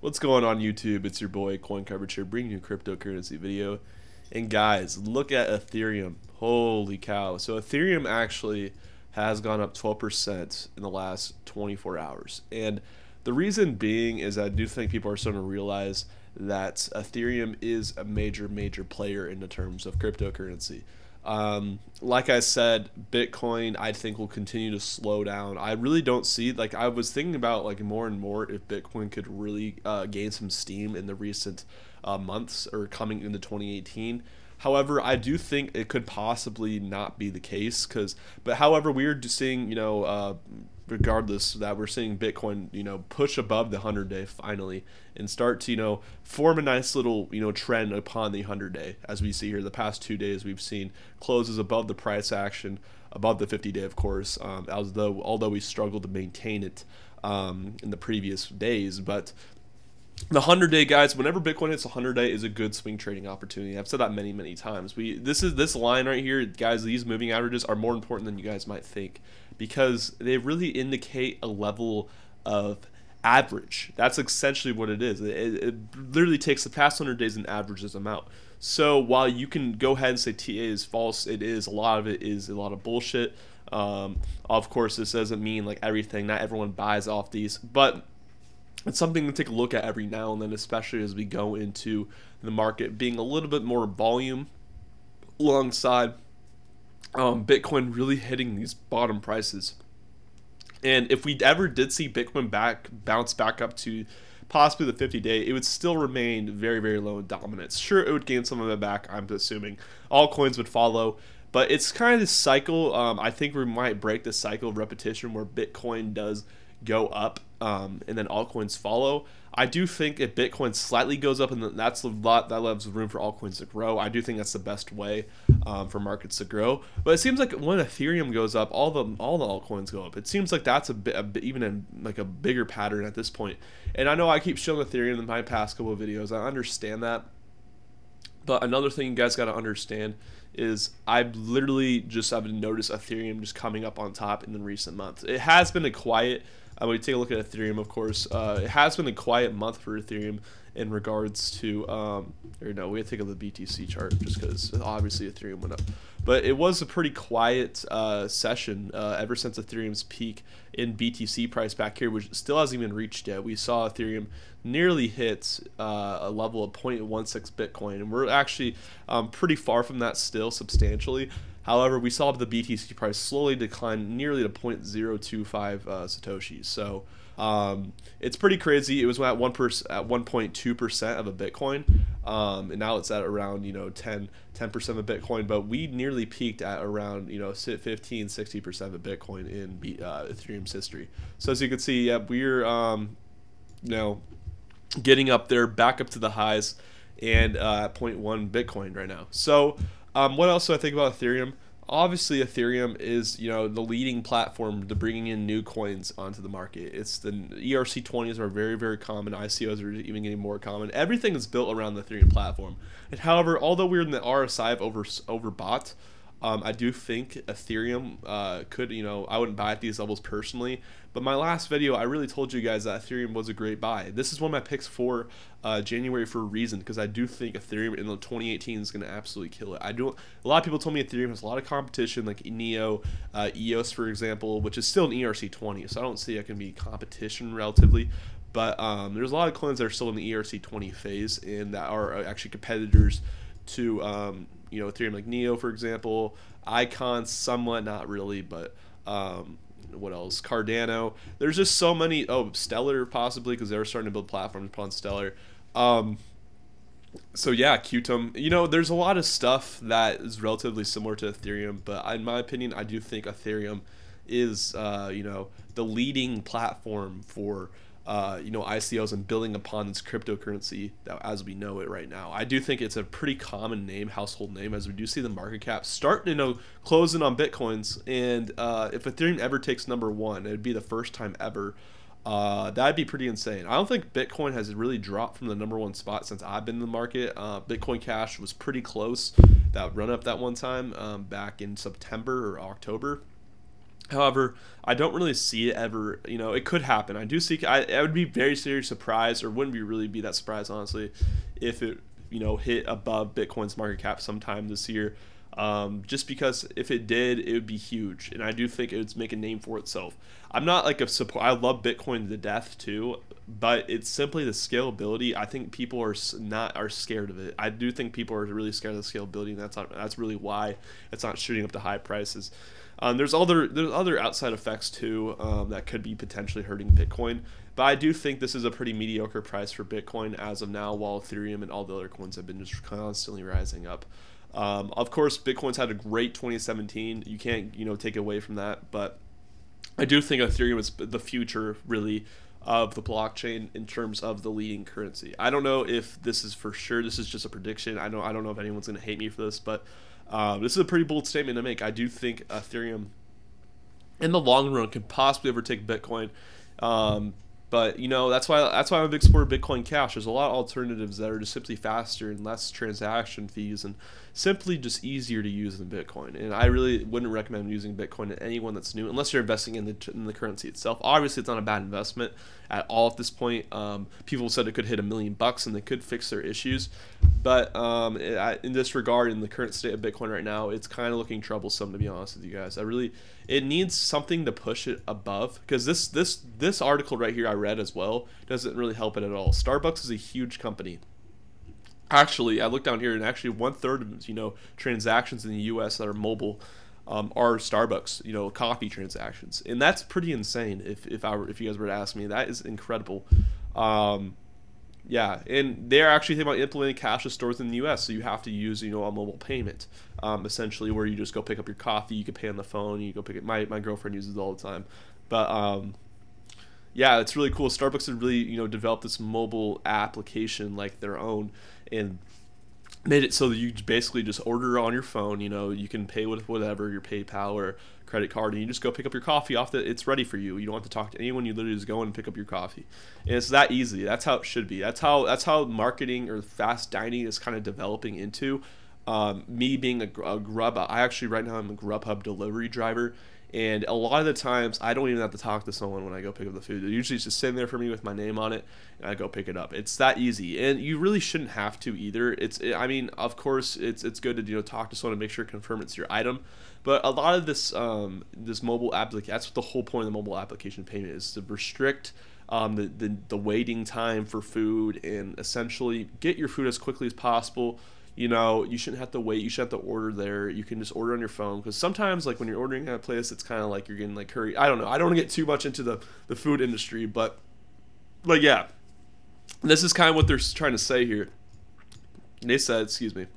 What's going on YouTube? It's your boy CoinCoverage here, bringing you a cryptocurrency video. And guys, look at Ethereum. Holy cow. So Ethereum actually has gone up 12% in the last 24 hours. And the reason being is I do think people are starting to realize that Ethereum is a major player in the terms of cryptocurrency. Like I said, Bitcoin I think will continue to slow down. I really don't see, like, I was thinking about like more and more if Bitcoin could really gain some steam in the recent months or coming into 2018. However, I do think it could possibly not be the case but however, we're just seeing, regardless that we're seeing Bitcoin, push above the 100-day finally and start to, form a nice little, trend upon the 100-day. As we see here, the past 2 days we've seen closes above the price action, above the 50-day, of course, although we struggled to maintain it in the previous days. But the 100-day, guys, whenever Bitcoin hits 100-day is a good swing trading opportunity. I've said that many times. This line right here, guys, these moving averages are more important than you guys might think, because they really indicate a level of average. That's essentially what it is. It literally takes the past 100 days and averages them out. So while you can go ahead and say TA is false, it is, a lot of it is a lot of bullshit. Of course, this doesn't mean like everything, not everyone buys off these, but it's something to take a look at every now and then, especially as we go into the market being a little bit more volume alongside Bitcoin really hitting these bottom prices. And if we ever did see Bitcoin bounce back up to possibly the 50-day, it would still remain very low in dominance. Sure, it would gain some of it back, I'm assuming. All coins would follow. But it's kind of this cycle. I think we might break this cycle of repetition where Bitcoin does go up and then altcoins follow. I do think if Bitcoin slightly goes up, and that's a lot, that leaves room for altcoins to grow. I do think that's the best way for markets to grow. But it seems like when Ethereum goes up, all the altcoins go up. It seems like that's even a bigger pattern at this point. And I know I keep showing Ethereum in my past couple of videos. I understand that. But another thing you guys got to understand is I've noticed Ethereum just coming up on top in the recent months. It has been a quiet. We take a look at Ethereum, of course. It has been a quiet month for Ethereum in regards to, we have to take a look at the BTC chart just because obviously Ethereum went up. But it was a pretty quiet session ever since Ethereum's peak in BTC price back here, which still hasn't even reached yet. We saw Ethereum nearly hit a level of 0.16 Bitcoin, and we're actually pretty far from that still, substantially. However, we saw the BTC price slowly decline nearly to 0.025 Satoshis. So it's pretty crazy. It was at 1.2% of a Bitcoin, and now it's at around 10% of a Bitcoin. But we nearly peaked at around 15-60% of a Bitcoin in Ethereum's history. So as you can see, yeah, we're getting up there, back up to the highs, and at 0.1 Bitcoin right now. So what else do I think about Ethereum? Obviously, Ethereum is the leading platform to bringing in new coins onto the market. It's the ERC20s are very common. ICOs are even getting more common. Everything is built around the Ethereum platform. And however, although we're in the RSI of overbought, I do think Ethereum could, I wouldn't buy at these levels personally, but my last video I really told you guys that Ethereum was a great buy. This is one of my picks for January for a reason, because I do think Ethereum in 2018 is going to absolutely kill it. A lot of people told me Ethereum has a lot of competition, like Neo, EOS, for example, which is still an ERC20, so I don't see it can be competition relatively. But there's a lot of coins that are still in the ERC20 phase and that are actually competitors to Ethereum, like Neo, for example, Icon, somewhat, not really, but what else? Cardano. There's just so many. Oh, Stellar possibly, because they were starting to build platforms upon Stellar. So yeah, Qtum. There's a lot of stuff that is relatively similar to Ethereum, but in my opinion, I do think Ethereum is the leading platform for ICOs and building upon this cryptocurrency as we know it right now. I do think it's a pretty common name, household name, as we do see the market cap starting to closing on Bitcoins. And if Ethereum ever takes #1, it would be the first time ever. That'd be pretty insane. I don't think Bitcoin has really dropped from the #1 spot since I've been in the market. Bitcoin Cash was pretty close, that run up that one time back in September or October. However, I don't really see it ever. It could happen. I do see. I would be very serious surprised, or wouldn't be really be that surprised, honestly, if it hit above Bitcoin's market cap sometime this year. Just because if it did, it would be huge, and I do think it would make a name for itself. I'm not like a support. I love Bitcoin to death too, but it's simply the scalability. I think people are scared of it. I do think people are really scared of the scalability, and that's really why it's not shooting up to high prices. There's other outside effects too that could be potentially hurting Bitcoin, but I do think this is a pretty mediocre price for Bitcoin as of now, while Ethereum and all the other coins have been just constantly rising up. Of course, Bitcoin's had a great 2017. You can't take away from that, but I do think Ethereum is the future, really, of the blockchain in terms of the leading currency. I don't know if this is for sure. This is just a prediction. I don't know if anyone's going to hate me for this, but this is a pretty bold statement to make. I do think Ethereum, in the long run, could possibly overtake Bitcoin. But that's why I'm a big supporter of Bitcoin Cash. There's a lot of alternatives that are just simply faster and less transaction fees and simply just easier to use than Bitcoin. And I really wouldn't recommend using Bitcoin to anyone that's new, unless you're investing in the currency itself. Obviously, it's not a bad investment at all at this point. People said it could hit $1 million and they could fix their issues. But in this regard, in the current state of Bitcoin right now, it's kind of looking troublesome, to be honest with you guys. It needs something to push it above, because this article right here I read as well doesn't really help it at all. Starbucks is a huge company. Actually, I looked down here, and actually 1/3 of transactions in the U.S. that are mobile are Starbucks coffee transactions, and that's pretty insane. If you guys were to ask me, that is incredible. Yeah, and they're actually thinking about implementing cashless stores in the U.S., so you have to use a mobile payment, essentially, where you just go pick up your coffee. You can pay on the phone. You go pick it. My girlfriend uses it all the time, but yeah, it's really cool. Starbucks has really developed this mobile application like their own, and made it so that you basically just order on your phone. You can pay with whatever, your PayPal or credit card, and you just go pick up your coffee off it's ready for you. You don't have to talk to anyone. You literally just go in and pick up your coffee, and it's that easy. That's how it should be. That's how marketing or fast dining is kind of developing into. Me being a Grub, I actually right now I'm a Grubhub delivery driver. And a lot of the times, I don't even have to talk to someone when I go pick up the food. They're usually just sitting there for me with my name on it, and I go pick it up. It's that easy, and you really shouldn't have to either. I mean, of course, it's good to talk to someone and make sure confirm it's your item. But a lot of this mobile application, that's what the whole point of the mobile application payment is, to restrict the waiting time for food and essentially get your food as quickly as possible. You shouldn't have to wait. You shouldn't have to order there. You can just order on your phone, because sometimes, like, when you're ordering at a place, it's kind of like you're getting like hurry. I don't know. I don't want to get too much into the food industry, but yeah, this is kind of what they're trying to say here. They said, excuse me,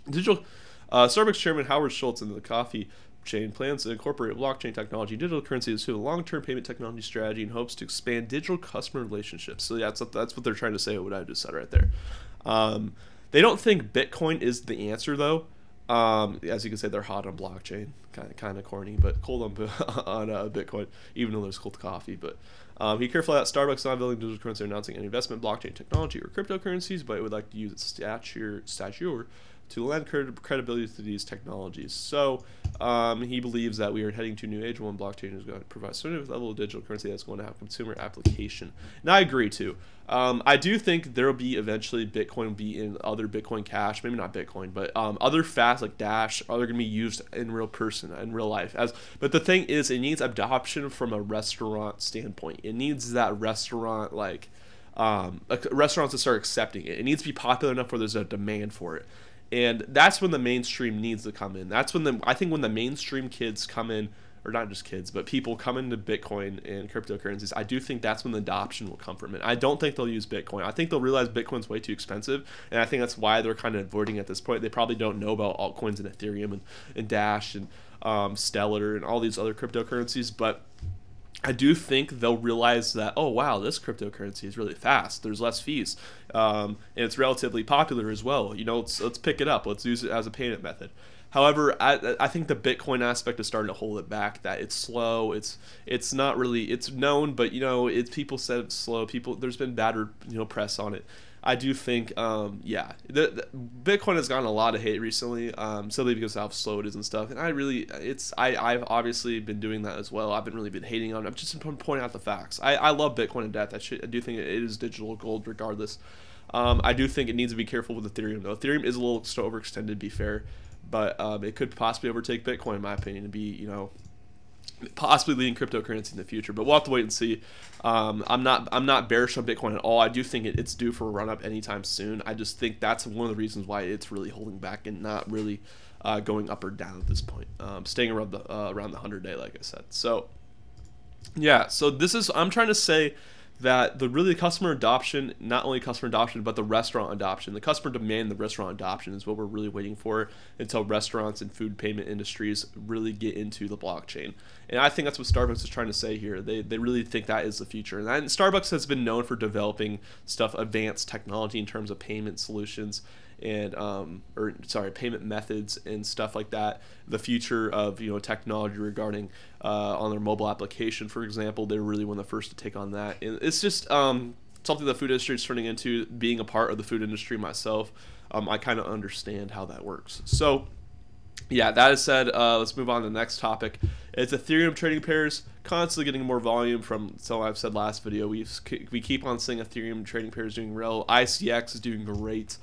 Starbucks chairman Howard Schultz into the coffee chain plans to incorporate blockchain technology and digital currency into a long-term payment technology strategy in hopes to expand digital customer relationships. So yeah, that's what they're trying to say. What I just said right there. They don't think Bitcoin is the answer, though. As you can say, they're hot on blockchain. Kind of corny, but cold on Bitcoin, even though there's cold coffee. But he clarified that Starbucks is not unveiling digital currency or announcing any investment in blockchain technology or cryptocurrencies, but it would like to use its stature to lend credibility to these technologies. So he believes that we are heading to a new age when blockchain is going to provide some level of digital currency that's going to have consumer application. And I agree too. I do think there will be eventually Bitcoin will be in other Bitcoin Cash, maybe not Bitcoin, but other fast like Dash are going to be used in real person, in real life. But the thing is, it needs adoption from a restaurant standpoint. It needs that restaurant restaurants to start accepting it. It needs to be popular enough where there's a demand for it. And that's when the mainstream needs to come in. That's when I think when the mainstream kids come in, or not just kids, but people come into Bitcoin and cryptocurrencies, I do think that's when the adoption will come from it. I don't think they'll use Bitcoin. I think they'll realize Bitcoin's way too expensive, and I think that's why they're kind of avoiding it at this point. They probably don't know about altcoins and Ethereum and Dash and Stellar and all these other cryptocurrencies, but I do think they'll realize that, oh wow, this cryptocurrency is really fast. There's less fees, and it's relatively popular as well. Let's pick it up. Let's use it as a payment method. However, I think the Bitcoin aspect is starting to hold it back. That it's slow. It's not really. It's known, but people said it's slow. There's been bad press on it. I do think, the Bitcoin has gotten a lot of hate recently, simply because of how slow it is and stuff. And I've obviously been doing that as well. I've been hating on it. I've just been pointing out the facts. I love Bitcoin to death. I do think it is digital gold regardless. I do think it needs to be careful with Ethereum though. Ethereum is a little overextended, to be fair, but it could possibly overtake Bitcoin in my opinion and be possibly leading cryptocurrency in the future, but we'll have to wait and see. I'm not bearish on Bitcoin at all. I do think it's due for a run up anytime soon. I just think that's one of the reasons why it's really holding back and not really going up or down at this point. Staying around the 100-day, like I said. So yeah, so I'm trying to say that the customer adoption, not only customer adoption, but the restaurant adoption, the customer demand, the restaurant adoption is what we're really waiting for until restaurants and food payment industries really get into the blockchain. And I think that's what Starbucks is trying to say here. They really think that is the future. And Starbucks has been known for developing advanced technology in terms of payment solutions and payment methods and stuff like that. The future of technology regarding on their mobile application, for example, they're really one of the first to take on that. And it's just something the food industry is turning into. Being a part of the food industry myself, I kind of understand how that works. So yeah, that is said, let's move on to the next topic. It's Ethereum trading pairs constantly getting more volume from, so I've said last video, we keep on seeing Ethereum trading pairs doing well. ICX is doing great.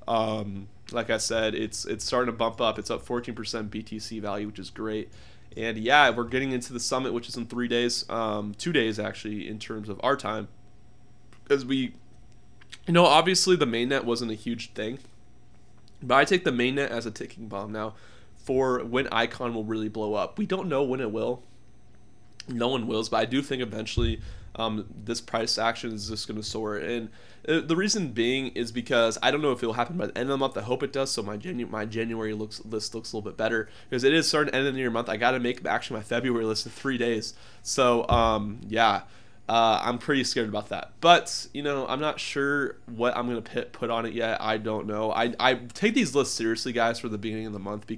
Like I said, it's starting to bump up. It's up 14% BTC value, which is great. And yeah, we're getting into the summit, which is in 3 days, 2 days actually, in terms of our time. Because obviously the mainnet wasn't a huge thing, but I take the mainnet as a ticking bomb now for when Icon will really blow up. We don't know when it will. No one wills, but I do think eventually this price action is just going to soar. And the reason being is because I don't know if it will happen by the end of the month. I hope it does, so my January list looks a little bit better, because it is starting to end of the year month. I got to make actually my February list in 3 days. So yeah, I'm pretty scared about that. But I'm not sure what I'm going to put on it yet. I don't know. I take these lists seriously, guys, for the beginning of the month,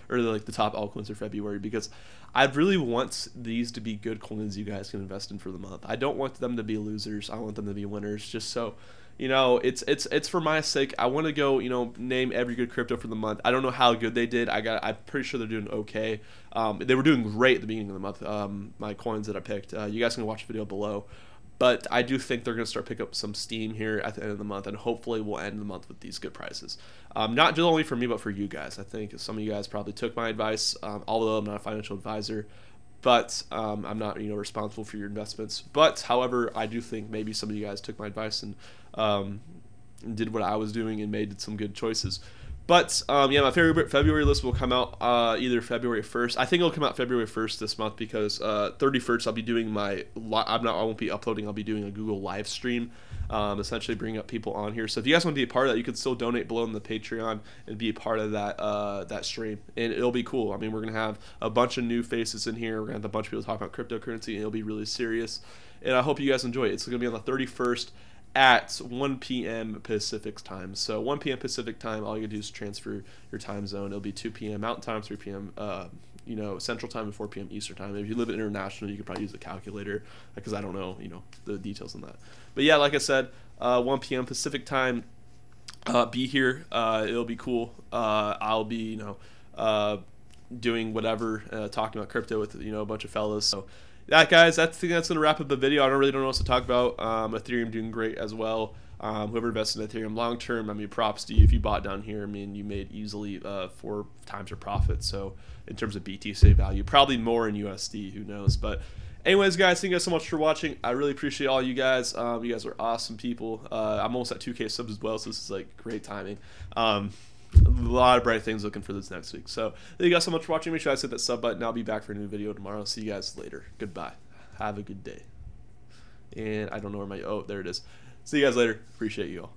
or like the top altcoins for February, because I really want these to be good coins you guys can invest in for the month. I don't want them to be losers. I want them to be winners, just so it's for my sake. I want to go name every good crypto for the month. I don't know how good they did. I'm pretty sure they're doing okay. They were doing great at the beginning of the month. My coins that I picked, you guys can watch the video below. But I do think they're going to start pick up some steam here at the end of the month, and hopefully we'll end the month with these good prices. Not just only for me, but for you guys. I think some of you guys probably took my advice, although I'm not a financial advisor. But I'm not responsible for your investments. But however, I do think maybe some of you guys took my advice and did what I was doing and made some good choices. But yeah, my February list will come out either February 1st. I think it'll come out February 1st this month, because 31st I'll be doing I won't be uploading. I'll be doing a Google live stream, essentially bringing up people on here. So if you guys want to be a part of that, you can still donate below in the Patreon and be a part of that stream, and it'll be cool. I mean, we're gonna have a bunch of new faces in here. We're gonna have a bunch of people talk about cryptocurrency, and it'll be really serious. And I hope you guys enjoy it. It's gonna be on the 31st. At 1 p.m. Pacific time. So 1 p.m. Pacific time, all you gotta do is transfer your time zone. It'll be 2 p.m. Mountain time, 3 p.m. Central time, and 4 p.m. Eastern time. If you live in international, you could probably use a calculator, because I don't know the details on that. But yeah, like I said, 1 p.m. Pacific time. Be here. It'll be cool. I'll be doing whatever, talking about crypto with a bunch of fellas. So yeah, guys, I think that's going to wrap up the video. I don't know what else to talk about. Ethereum doing great as well. Whoever invested in Ethereum long term, I mean, props to you. If you bought down here, I mean, you made easily 4 times your profit. So in terms of BTC value, probably more in USD, who knows. But anyways, guys, thank you guys so much for watching. I really appreciate all you guys. You guys are awesome people. I'm almost at 2K subs as well, so this is like great timing. A lot of bright things looking for this next week. So thank you guys so much for watching. Make sure you guys hit that sub button. I'll be back for a new video tomorrow. See you guys later. Goodbye. Have a good day. And I don't know where there it is. See you guys later. Appreciate you all.